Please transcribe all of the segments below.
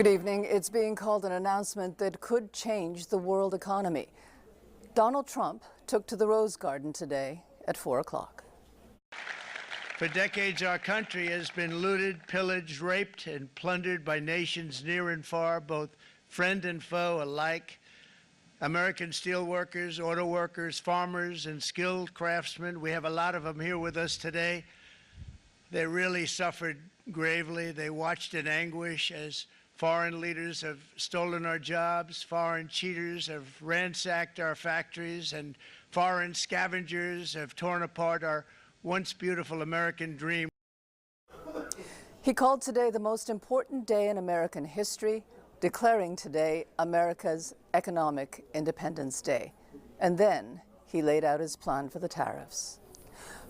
Good evening. It's being called an announcement that could change the world economy. Donald Trump took to the Rose Garden today at 4 o'clock. For decades, our country has been looted, pillaged, raped, and plundered by nations near and far, both friend and foe alike. American steel workers, auto workers, farmers, and skilled craftsmen, we have a lot of them here with us today. They really suffered gravely. They watched in anguish as foreign leaders have stolen our jobs, foreign cheaters have ransacked our factories, and foreign scavengers have torn apart our once beautiful American dream. He called today the most important day in American history, declaring today America's Economic Independence Day. And then he laid out his plan for the tariffs.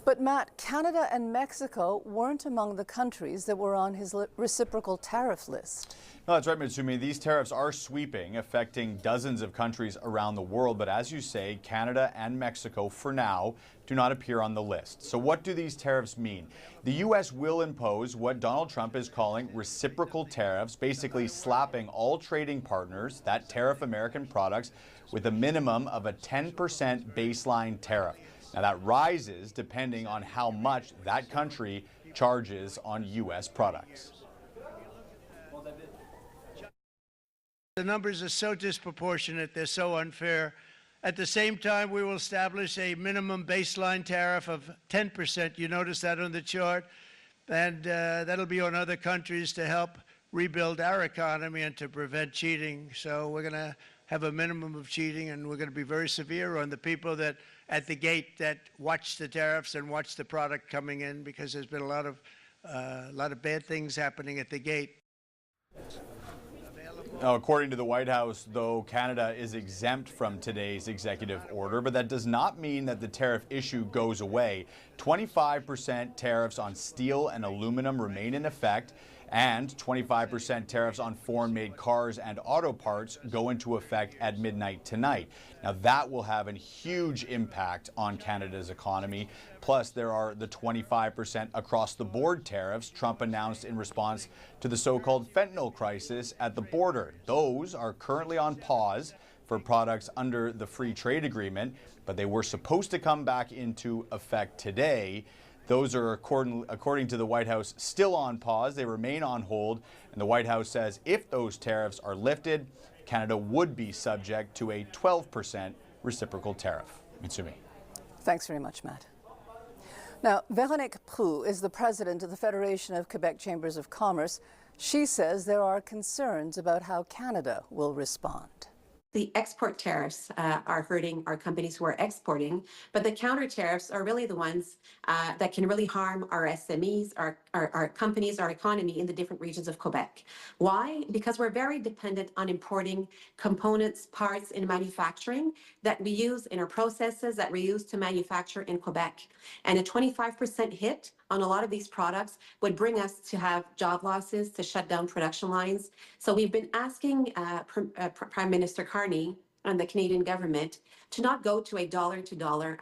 But Matt, Canada and Mexico weren't among the countries that were on his reciprocal tariff list. No, that's right, Mitsumi. These tariffs are sweeping, affecting dozens of countries around the world. But as you say, Canada and Mexico, for now, do not appear on the list. So what do these tariffs mean? The U.S. will impose what Donald Trump is calling reciprocal tariffs, basically slapping all trading partners that tariff American products with a minimum of a 10% baseline tariff. Now that rises depending on how much that country charges on U.S. products. The numbers are so disproportionate, they're so unfair. At the same time, we will establish a minimum baseline tariff of 10%. You notice that on the chart? And that'll be on other countries to help rebuild our economy and to prevent cheating. So we're going to have a minimum of cheating, and we're going to be very severe on the people that at the gate that watch the tariffs and watch the product coming in, because there's been a lot of bad things happening at the gate. Now, according to the White House, though, Canada is exempt from today's executive order, but that does not mean that the tariff issue goes away. 25% tariffs on steel and aluminum remain in effect, and 25% tariffs on foreign-made cars and auto parts go into effect at midnight tonight. Now, that will have a huge impact on Canada's economy. Plus, there are the 25% across-the-board tariffs Trump announced in response to the so-called fentanyl crisis at the border. Those are currently on pause for products under the free trade agreement, but they were supposed to come back into effect today. Those are, according to the White House, still on pause. They remain on hold. And the White House says if those tariffs are lifted, Canada would be subject to a 12% reciprocal tariff. Mitsumi. Thanks very much, Matt. Now, Véronique Proulx is the president of the Federation of Quebec Chambers of Commerce. She says there are concerns about how Canada will respond. The export tariffs are hurting our companies who are exporting, but the counter tariffs are really the ones that can really harm our SMEs, our companies, our economy in the different regions of Quebec. Why? Because we're very dependent on importing components, parts in manufacturing that we use in our processes that we use to manufacture in Quebec. And a 25% hit on a lot of these products would bring us to have job losses, to shut down production lines. So we've been asking Prime Minister Carney and the Canadian government to not go to a dollar-to-dollar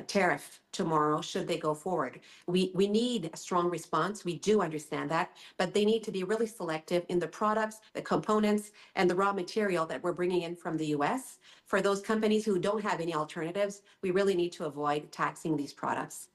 tariff tomorrow should they go forward. We need a strong response. We do understand that, but they need to be really selective in the products, the components, and the raw material that we're bringing in from the U.S. For those companies who don't have any alternatives, we really need to avoid taxing these products.